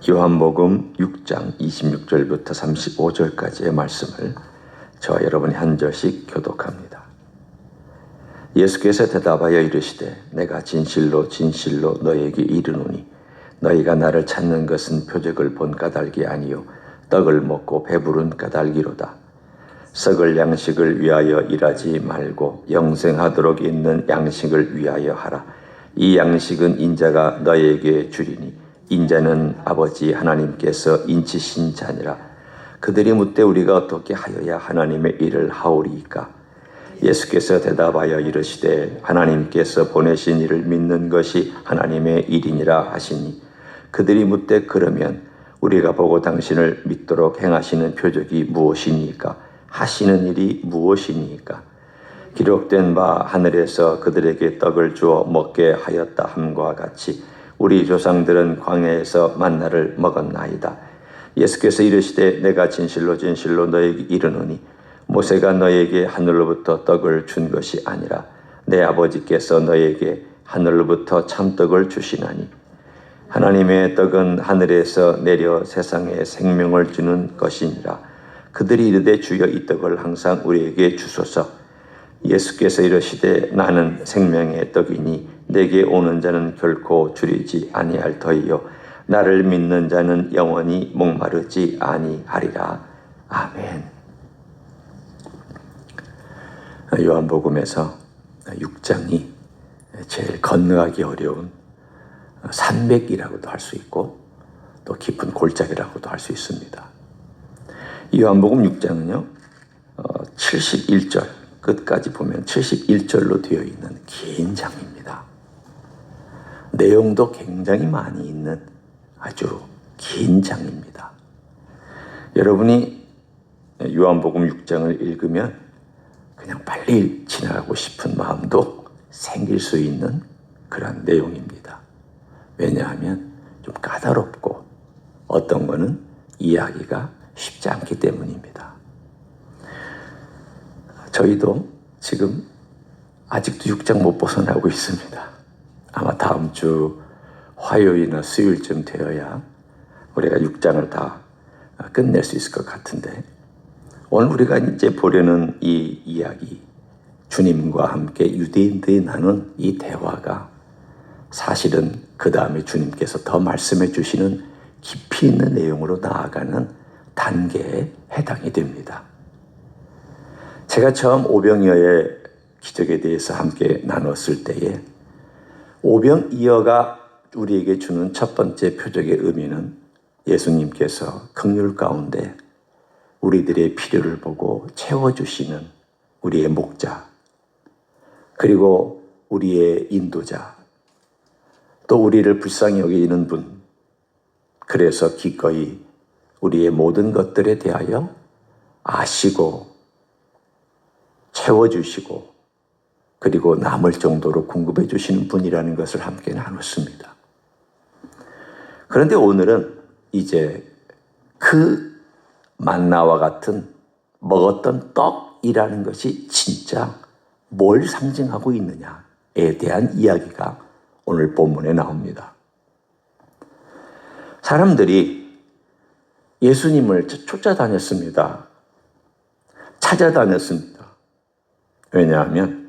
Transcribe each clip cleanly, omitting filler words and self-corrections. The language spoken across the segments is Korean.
요한복음 6장 26절부터 35절까지의 말씀을 저와 여러분이 한 절씩 교독합니다. 예수께서 대답하여 이르시되 내가 진실로 진실로 너에게 이르노니 너희가 나를 찾는 것은 표적을 본 까닭이 아니요 떡을 먹고 배부른 까닭이로다. 썩을 양식을 위하여 일하지 말고 영생하도록 있는 양식을 위하여 하라. 이 양식은 인자가 너희에게 주리니 인자는 아버지 하나님께서 인치신 자니라. 그들이 묻되 우리가 어떻게 하여야 하나님의 일을 하오리이까? 예수께서 대답하여 이르시되 하나님께서 보내신 이를 믿는 것이 하나님의 일이니라 하시니 그들이 묻되 그러면 우리가 보고 당신을 믿도록 행하시는 표적이 무엇이니까? 하시는 일이 무엇이니까? 기록된 바 하늘에서 그들에게 떡을 주어 먹게 하였다 함과 같이 우리 조상들은 광야에서 만나를 먹었나이다. 예수께서 이르시되 내가 진실로 진실로 너에게 이르노니 모세가 너에게 하늘로부터 떡을 준 것이 아니라 내 아버지께서 너에게 하늘로부터 참떡을 주시나니 하나님의 떡은 하늘에서 내려 세상에 생명을 주는 것이니라. 그들이 이르되 주여 이 떡을 항상 우리에게 주소서. 예수께서 이르시되 나는 생명의 떡이니 내게 오는 자는 결코 줄이지 아니할 터이요 나를 믿는 자는 영원히 목마르지 아니하리라. 아멘. 요한복음에서 6장이 제일 건너가기 어려운 산맥이라고도 할 수 있고 또 깊은 골짜기라고도 할 수 있습니다. 요한복음 6장은요 71절 끝까지 보면 71절로 되어 있는 긴 장입니다. 내용도 굉장히 많이 있는 아주 긴 장입니다. 여러분이 요한복음 6장을 읽으면 그냥 빨리 지나가고 싶은 마음도 생길 수 있는 그런 내용입니다. 왜냐하면 좀 까다롭고 어떤 거는 이해하기가 쉽지 않기 때문입니다. 저희도 지금 아직도 6장 못 벗어나고 있습니다. 아마 다음 주 화요일이나 수요일쯤 되어야 우리가 6장을 다 끝낼 수 있을 것 같은데 오늘 우리가 이제 보려는 이 이야기, 주님과 함께 유대인들이 나눈 이 대화가 사실은 그 다음에 주님께서 더 말씀해 주시는 깊이 있는 내용으로 나아가는 단계에 해당이 됩니다. 제가 처음 오병이어의 기적에 대해서 함께 나눴을 때에 오병이어가 우리에게 주는 첫 번째 표적의 의미는 예수님께서 긍휼 가운데 우리들의 필요를 보고 채워주시는 우리의 목자, 그리고 우리의 인도자, 또 우리를 불쌍히 여기는 분, 그래서 기꺼이 우리의 모든 것들에 대하여 아시고 채워주시고 그리고 남을 정도로 공급해 주시는 분이라는 것을 함께 나눴습니다. 그런데 오늘은 이제 그 만나와 같은 먹었던 떡이라는 것이 진짜 뭘 상징하고 있느냐에 대한 이야기가 오늘 본문에 나옵니다. 사람들이 예수님을 쫓아다녔습니다. 찾아다녔습니다. 왜냐하면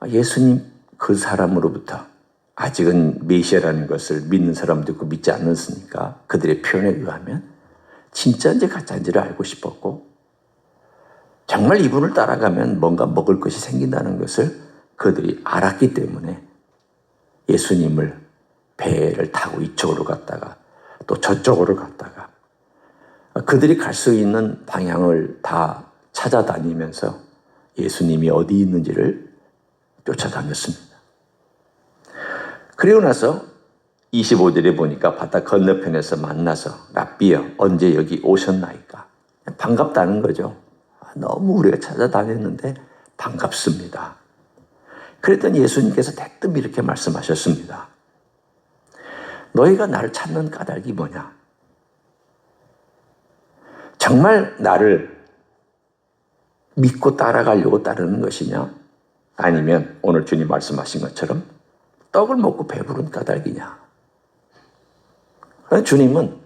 예수님 그 사람으로부터 아직은 메시아라는 것을 믿는 사람도 있고 믿지 않았으니까 그들의 표현에 의하면 진짜인지 가짜인지를 알고 싶었고 정말 이분을 따라가면 뭔가 먹을 것이 생긴다는 것을 그들이 알았기 때문에 예수님을 배를 타고 이쪽으로 갔다가 또 저쪽으로 갔다가 그들이 갈 수 있는 방향을 다 찾아다니면서 예수님이 어디 있는지를 쫓아다녔습니다. 그리고 나서 25절에 보니까 바다 건너편에서 만나서 랍비여 언제 여기 오셨나이까? 반갑다는 거죠. 너무 우리가 찾아다녔는데 반갑습니다. 그랬더니 예수님께서 대뜸 이렇게 말씀하셨습니다. 너희가 나를 찾는 까닭이 뭐냐? 정말 나를 믿고 따라가려고 따르는 것이냐? 아니면 오늘 주님 말씀하신 것처럼 떡을 먹고 배부른 까닭이냐? 주님은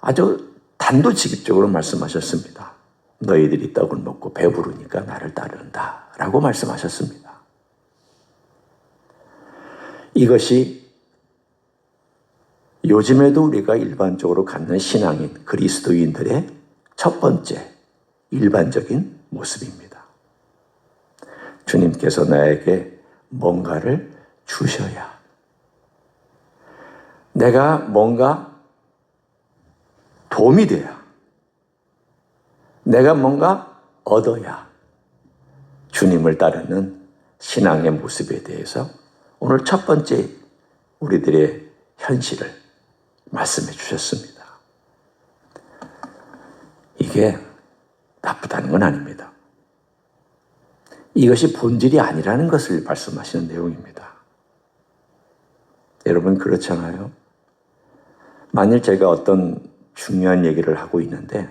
아주 단도직입적으로 말씀하셨습니다. 너희들이 떡을 먹고 배부르니까 나를 따른다 라고 말씀하셨습니다. 이것이 요즘에도 우리가 일반적으로 갖는 신앙인 그리스도인들의 첫 번째 일반적인 모습입니다. 주님께서 나에게 뭔가를 주셔야, 내가 뭔가 도움이 돼야, 내가 뭔가 얻어야 주님을 따르는 신앙의 모습에 대해서 오늘 첫 번째 우리들의 현실을 말씀해 주셨습니다. 이게 나쁘다는 건 아닙니다. 이것이 본질이 아니라는 것을 말씀하시는 내용입니다. 여러분 그렇잖아요. 만일 제가 어떤 중요한 얘기를 하고 있는데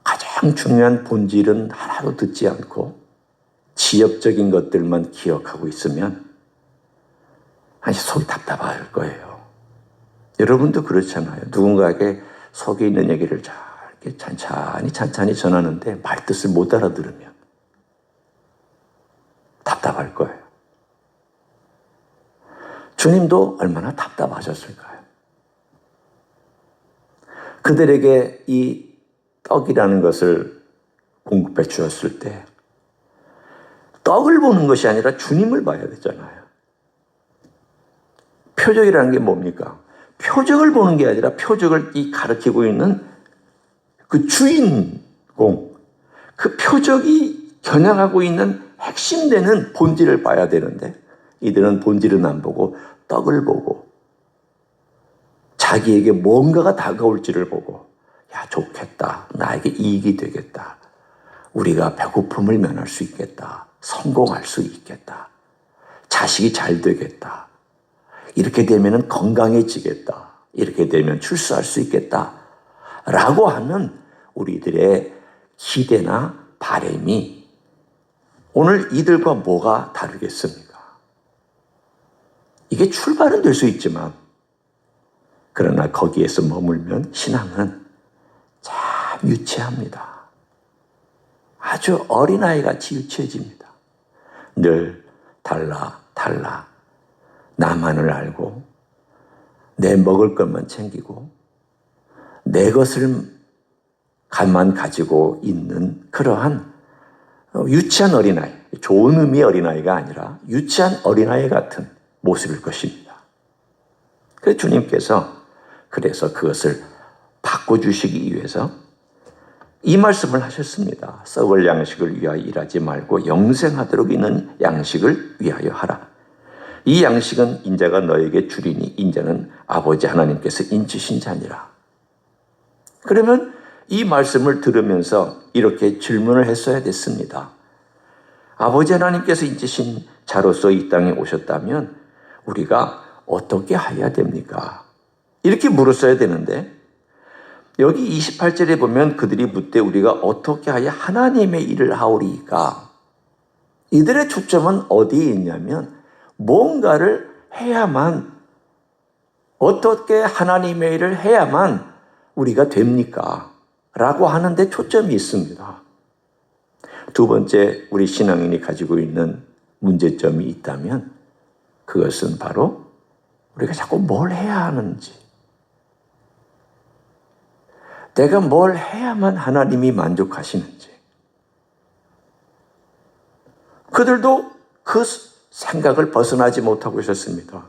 가장 중요한 본질은 하나도 듣지 않고 지엽적인 것들만 기억하고 있으면 아니 속이 답답할 거예요. 여러분도 그렇잖아요. 누군가에게 속에 있는 얘기를 잘 이렇게 찬찬히 전하는데 말뜻을 못 알아들으면 답답할 거예요. 주님도 얼마나 답답하셨을까요? 그들에게 이 떡이라는 것을 공급해 주었을 때 떡을 보는 것이 아니라 주님을 봐야 되잖아요. 표적이라는 게 뭡니까? 표적을 보는 게 아니라 표적을 가리키고 있는 그 주인공, 그 표적이 겨냥하고 있는 핵심되는 본질을 봐야 되는데 이들은 본질은 안 보고 떡을 보고 자기에게 뭔가가 다가올지를 보고 야 좋겠다, 나에게 이익이 되겠다, 우리가 배고픔을 면할 수 있겠다, 성공할 수 있겠다, 자식이 잘 되겠다, 이렇게 되면 건강해지겠다, 이렇게 되면 출소할 수 있겠다 라고 하는 우리들의 기대나 바람이 오늘 이들과 뭐가 다르겠습니까? 이게 출발은 될 수 있지만 그러나 거기에서 머물면 신앙은 참 유치합니다. 아주 어린아이같이 유치해집니다. 늘 달라 나만을 알고 내 먹을 것만 챙기고 내 것을 만 가지고 있는 그러한 유치한 어린아이, 좋은 의미의 어린아이가 아니라 유치한 어린아이 같은 모습일 것입니다. 그래서 주님께서 그래서 그것을 바꿔주시기 위해서 이 말씀을 하셨습니다. 썩을 양식을 위하여 일하지 말고 영생하도록 있는 양식을 위하여 하라. 이 양식은 인자가 너에게 주리니 인자는 아버지 하나님께서 인치신 자니라. 그러면 이 말씀을 들으면서 이렇게 질문을 했어야 됐습니다. 아버지 하나님께서 인치신 자로서 이 땅에 오셨다면 우리가 어떻게 해야 됩니까? 이렇게 물었어야 되는데 여기 28절에 보면 그들이 묻되 우리가 어떻게 하여 하나님의 일을 하오리까? 이들의 초점은 어디에 있냐면 뭔가를 해야만, 어떻게 하나님의 일을 해야만 우리가 됩니까? 라고 하는데 초점이 있습니다. 두 번째 우리 신앙인이 가지고 있는 문제점이 있다면 그것은 바로 우리가 자꾸 뭘 해야 하는지, 내가 뭘 해야만 하나님이 만족하시는지. 그들도 그 생각을 벗어나지 못하고 있었습니다.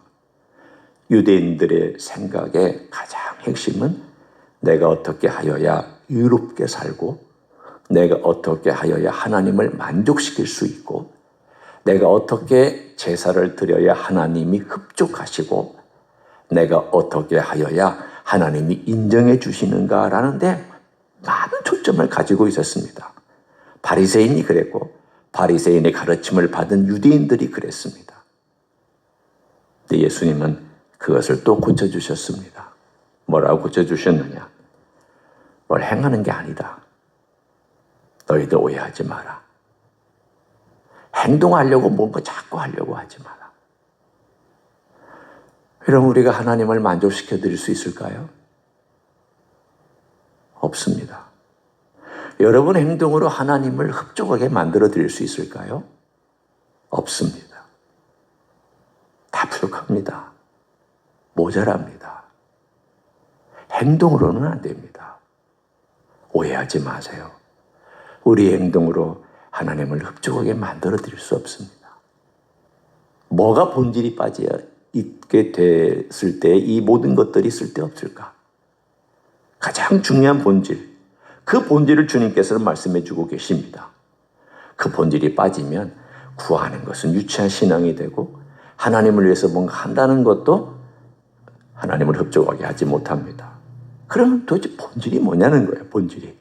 유대인들의 생각의 가장 핵심은 내가 어떻게 하여야 유롭게 살고, 내가 어떻게 하여야 하나님을 만족시킬 수 있고, 내가 어떻게 제사를 드려야 하나님이 흡족하시고, 내가 어떻게 하여야 하나님이 인정해 주시는가라는 데 많은 초점을 가지고 있었습니다. 바리새인이 그랬고 바리새인의 가르침을 받은 유대인들이 그랬습니다. 근데 예수님은 그것을 또 고쳐주셨습니다. 뭐라고 고쳐주셨느냐? 뭘 행하는 게 아니다. 너희들 오해하지 마라. 행동하려고 뭔가 자꾸 하려고 하지 마라. 여러분, 우리가 하나님을 만족시켜 드릴 수 있을까요? 없습니다. 여러분 행동으로 하나님을 흡족하게 만들어 드릴 수 있을까요? 없습니다. 다 부족합니다. 모자랍니다. 행동으로는 안 됩니다. 오해하지 마세요. 우리 행동으로 하나님을 흡족하게 만들어 드릴 수 없습니다. 뭐가 본질이 빠져 있게 됐을 때 이 모든 것들이 쓸데없을까? 가장 중요한 본질, 그 본질을 주님께서는 말씀해 주고 계십니다. 그 본질이 빠지면 구하는 것은 유치한 신앙이 되고 하나님을 위해서 뭔가 한다는 것도 하나님을 흡족하게 하지 못합니다. 그러면 도대체 본질이 뭐냐는 거예요, 본질이.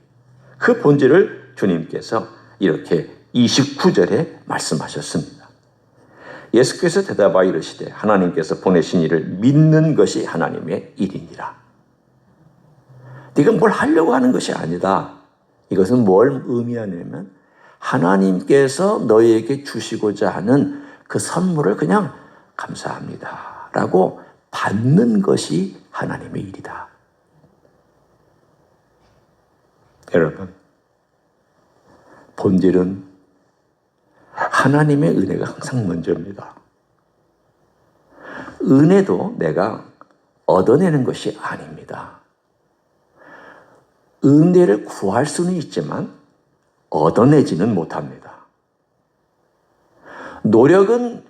그 본질을 주님께서 이렇게 29절에 말씀하셨습니다. 예수께서 대답하여 이르시되 하나님께서 보내신 이를 믿는 것이 하나님의 일이니라. 네가 뭘 하려고 하는 것이 아니다. 이것은 뭘 의미하냐면 하나님께서 너희에게 주시고자 하는 그 선물을 그냥 감사합니다 라고 받는 것이 하나님의 일이다. 여러분, 본질은 하나님의 은혜가 항상 먼저입니다. 은혜도 내가 얻어내는 것이 아닙니다. 은혜를 구할 수는 있지만 얻어내지는 못합니다. 노력은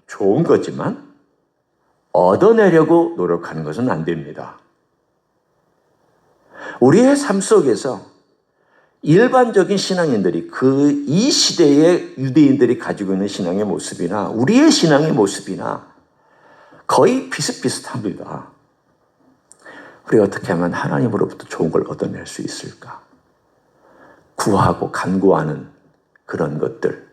좋은 거지만 얻어내려고 노력하는 것은 안 됩니다. 우리의 삶 속에서 일반적인 신앙인들이 이 시대의 유대인들이 가지고 있는 신앙의 모습이나 우리의 신앙의 모습이나 거의 비슷비슷합니다. 우리가 어떻게 하면 하나님으로부터 좋은 걸 얻어낼 수 있을까? 구하고 간구하는 그런 것들,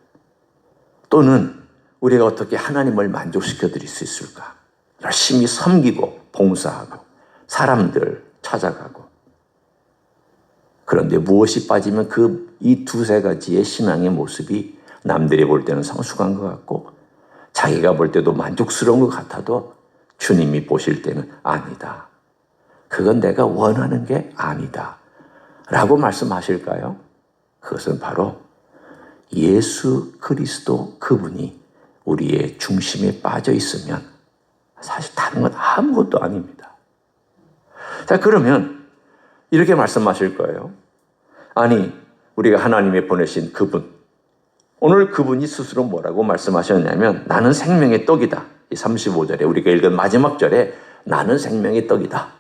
또는 우리가 어떻게 하나님을 만족시켜 드릴 수 있을까? 열심히 섬기고 봉사하고 사람들 찾아가고. 그런데 무엇이 빠지면 이 두세 가지의 신앙의 모습이 남들이 볼 때는 성숙한 것 같고 자기가 볼 때도 만족스러운 것 같아도 주님이 보실 때는 아니다. 그건 내가 원하는 게 아니다 라고 말씀하실까요? 그것은 바로 예수 그리스도 그분이 우리의 중심에 빠져 있으면 사실 다른 건 아무것도 아닙니다. 자, 그러면 이렇게 말씀하실 거예요. 아니, 우리가 하나님이 보내신 그분, 오늘 그분이 스스로 뭐라고 말씀하셨냐면 나는 생명의 떡이다. 이 35절에 우리가 읽은 마지막 절에 나는 생명의 떡이다.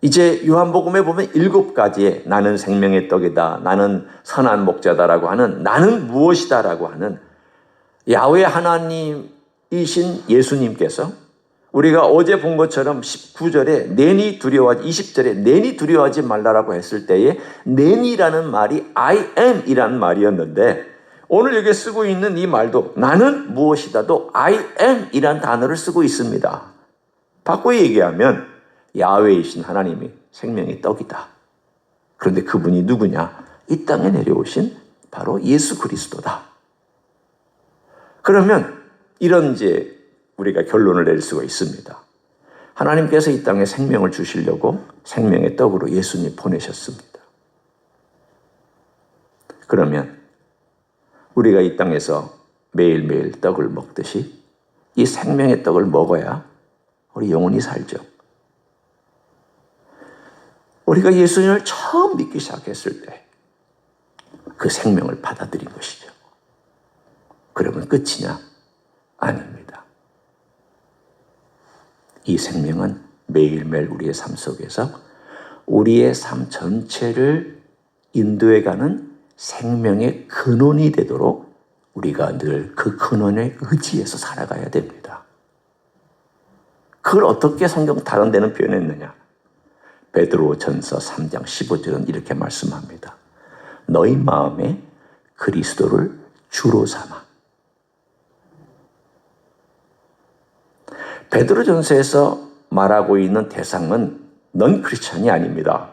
이제 요한복음에 보면 7가지의 나는 생명의 떡이다, 나는 선한 목자다라고 하는 나는 무엇이다라고 하는 야훼 하나님이신 예수님께서 우리가 어제 본 것처럼 19절에 내니 두려워하지, 20절에 내니 두려워하지 말라라고 했을 때에 내니라는 말이 I am 이라는 말이었는데 오늘 여기에 쓰고 있는 이 말도 나는 무엇이다도 I am 이라는 단어를 쓰고 있습니다. 바꿔 얘기하면 야훼이신 하나님이 생명의 떡이다. 그런데 그분이 누구냐? 이 땅에 내려오신 바로 예수 그리스도다. 그러면 이런 이제 우리가 결론을 내릴 수가 있습니다. 하나님께서 이 땅에 생명을 주시려고 생명의 떡으로 예수님 보내셨습니다. 그러면 우리가 이 땅에서 매일매일 떡을 먹듯이 이 생명의 떡을 먹어야 우리 영혼이 살죠. 우리가 예수님을 처음 믿기 시작했을 때 그 생명을 받아들인 것이죠. 그러면 끝이냐? 아닙니다. 이 생명은 매일매일 우리의 삶 속에서 우리의 삶 전체를 인도해가는 생명의 근원이 되도록 우리가 늘 그 근원에 의지해서 살아가야 됩니다. 그걸 어떻게 성경 다른 데는 표현했느냐? 베드로전서 3장 15절은 이렇게 말씀합니다. 너희 마음에 그리스도를 주로 삼아. 베드로전서에서 말하고 있는 대상은 넌 크리스찬이 아닙니다.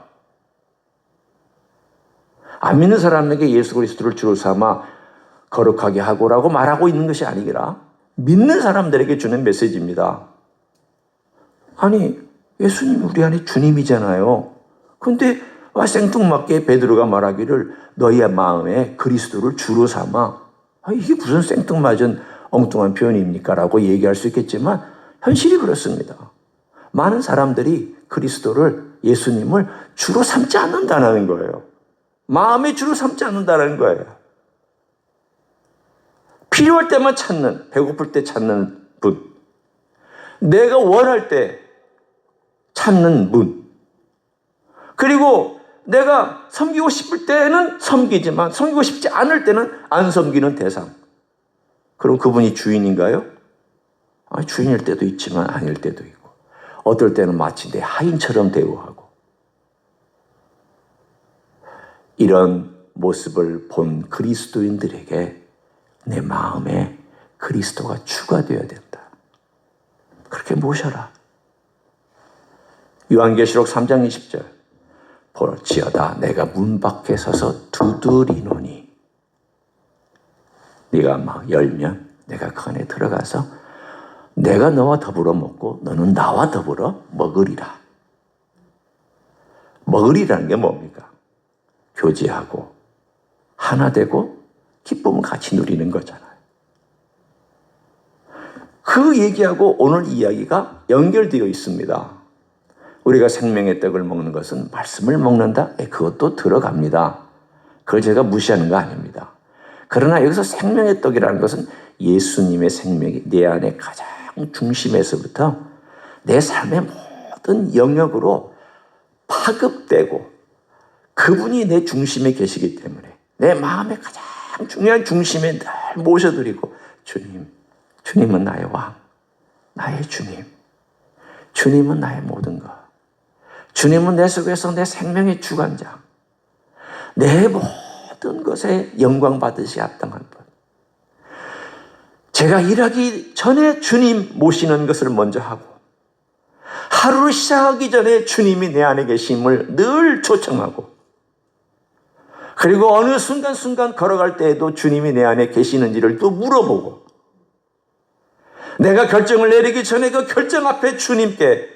안 믿는 사람에게 예수 그리스도를 주로 삼아 거룩하게 하고라고 말하고 있는 것이 아니라 믿는 사람들에게 주는 메시지입니다. 아니, 예수님 우리 안에 주님이잖아요. 그런데 생뚱맞게 베드로가 말하기를 너희의 마음에 그리스도를 주로 삼아. 이게 무슨 생뚱맞은 엉뚱한 표현입니까? 라고 얘기할 수 있겠지만 현실이 그렇습니다. 많은 사람들이 그리스도를, 예수님을 주로 삼지 않는다는 거예요. 마음의 주로 삼지 않는다는 거예요. 필요할 때만 찾는, 배고플 때 찾는 분, 내가 원할 때 찾는 분, 그리고 내가 섬기고 싶을 때는 섬기지만 섬기고 싶지 않을 때는 안 섬기는 대상. 그럼 그분이 주인인가요? 주인일 때도 있지만 아닐 때도 있고, 어떨 때는 마치 내 하인처럼 대우하고. 이런 모습을 본 그리스도인들에게 내 마음에 그리스도가 추가되어야 된다. 그렇게 모셔라. 요한계시록 3장 20절. 볼지어다 내가 문 밖에 서서 두드리노니 네가 막 열면 내가 그 안에 들어가서 내가 너와 더불어 먹고 너는 나와 더불어 먹으리라. 먹으리라는 게 뭡니까? 교제하고 하나 되고 기쁨을 같이 누리는 거잖아요. 그 얘기하고 오늘 이야기가 연결되어 있습니다. 우리가 생명의 떡을 먹는 것은 말씀을 먹는다? 그것도 들어갑니다. 그걸 제가 무시하는 거 아닙니다. 그러나 여기서 생명의 떡이라는 것은 예수님의 생명이 내 안에 가장 중심에서부터 내 삶의 모든 영역으로 파급되고 그분이 내 중심에 계시기 때문에 내 마음의 가장 중요한 중심에 늘 모셔드리고 주님, 주님은 나의 왕, 나의 주님, 주님은 나의 모든 것, 주님은 내 속에서 내 생명의 주관자, 내 모든 것에 영광 받으시 합당한 분. 제가 일하기 전에 주님 모시는 것을 먼저 하고 하루를 시작하기 전에 주님이 내 안에 계심을 늘 초청하고 그리고 어느 순간순간 걸어갈 때에도 주님이 내 안에 계시는지를 또 물어보고 내가 결정을 내리기 전에 그 결정 앞에 주님께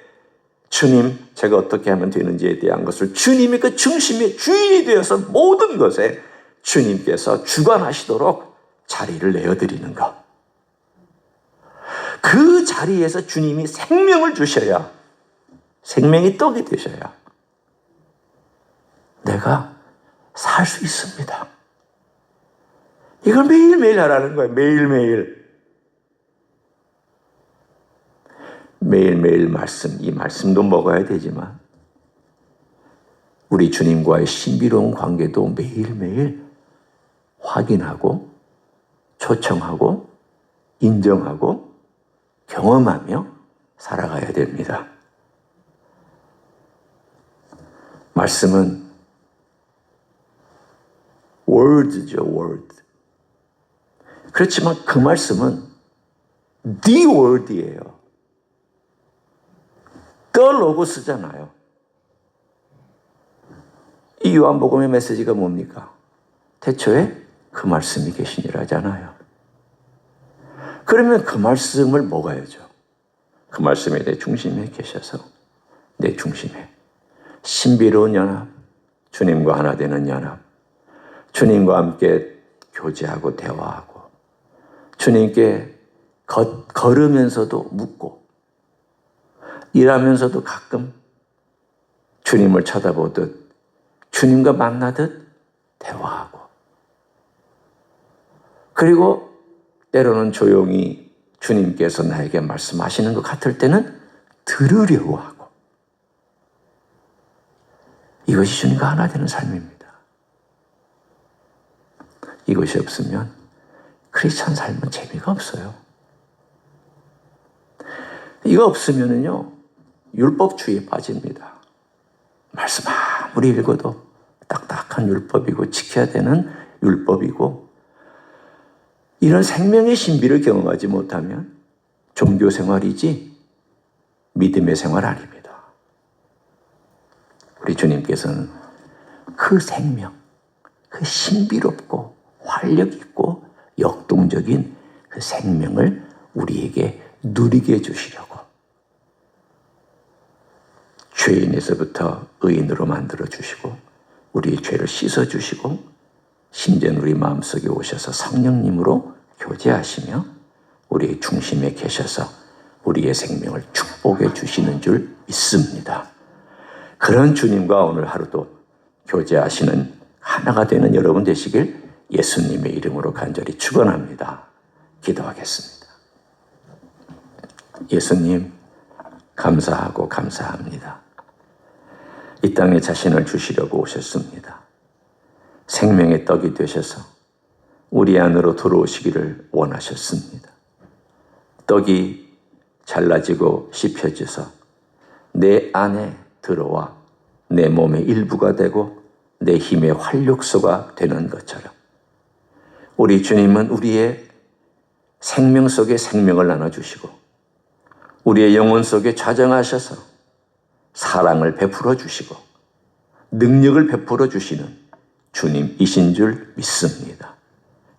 주님, 제가 어떻게 하면 되는지에 대한 것을 주님이 그 중심의 주인이 되어서 모든 것에 주님께서 주관하시도록 자리를 내어드리는 것. 그 자리에서 주님이 생명을 주셔야, 생명이 떡이 되셔야 내가 살 수 있습니다. 이걸 매일매일 하라는 거예요. 매일매일. 매일매일 말씀, 이 말씀도 먹어야 되지만 우리 주님과의 신비로운 관계도 매일매일 확인하고 초청하고 인정하고 경험하며 살아가야 됩니다. 말씀은 word죠, word. 그렇지만 그 말씀은 the word이에요. The 로고스잖아요. 이 요한복음의 메시지가 뭡니까? 태초에 그 말씀이 계시니라잖아요. 그러면 그 말씀을 먹어야죠. 그 말씀이 내 중심에 계셔서 내 중심에 신비로운 연합, 주님과 하나 되는 연합, 주님과 함께 교제하고 대화하고 주님께 걸으면서도 묻고 일하면서도 가끔 주님을 쳐다보듯 주님과 만나듯 대화하고 그리고 때로는 조용히 주님께서 나에게 말씀하시는 것 같을 때는 들으려고 하고 이것이 주님과 하나 되는 삶입니다. 이것이 없으면 크리스찬 삶은 재미가 없어요. 이거 없으면은요 율법주의에 빠집니다. 말씀 아무리 읽어도 딱딱한 율법이고 지켜야 되는 율법이고 이런 생명의 신비를 경험하지 못하면 종교 생활이지 믿음의 생활 아닙니다. 우리 주님께서는 그 생명, 그 신비롭고 활력 있고 역동적인 그 생명을 우리에게 누리게 해주시려고 죄인에서부터 의인으로 만들어 주시고 우리의 죄를 씻어주시고 심지어는 우리 마음속에 오셔서 성령님으로 교제하시며 우리의 중심에 계셔서 우리의 생명을 축복해 주시는 줄 믿습니다. 그런 주님과 오늘 하루도 교제하시는 하나가 되는 여러분 되시길 예수님의 이름으로 간절히 축원합니다. 기도하겠습니다. 예수님, 감사하고 감사합니다. 이 땅에 자신을 주시려고 오셨습니다. 생명의 떡이 되셔서 우리 안으로 들어오시기를 원하셨습니다. 떡이 잘라지고 씹혀져서 내 안에 들어와 내 몸의 일부가 되고 내 힘의 활력소가 되는 것처럼 우리 주님은 우리의 생명 속에 생명을 나눠주시고 우리의 영혼 속에 좌정하셔서 사랑을 베풀어 주시고 능력을 베풀어 주시는 주님이신 줄 믿습니다.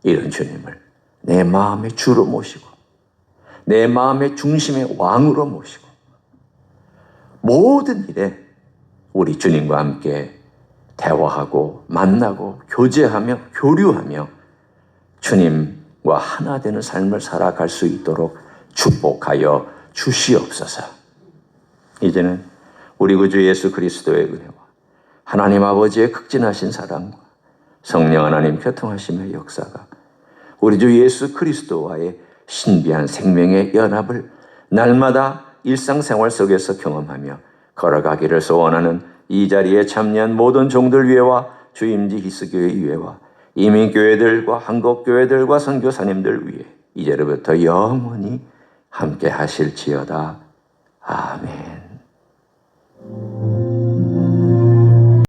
이런 주님을 내 마음의 주로 모시고 내 마음의 중심의 왕으로 모시고 모든 일에 우리 주님과 함께 대화하고 만나고 교제하며 교류하며 주님과 하나 되는 삶을 살아갈 수 있도록 축복하여 주시옵소서. 이제는 우리 구주 예수 그리스도의 은혜와 하나님 아버지의 극진하신 사랑과 성령 하나님 교통하심의 역사가 우리 주 예수 그리스도와의 신비한 생명의 연합을 날마다 일상생활 속에서 경험하며 걸어가기를 소원하는 이 자리에 참여한 모든 종들 위에와 주임지 히스교회 위에와 이민교회들과 한국교회들과 선교사님들 위에 이제로부터 영원히 함께 하실지어다. 아멘.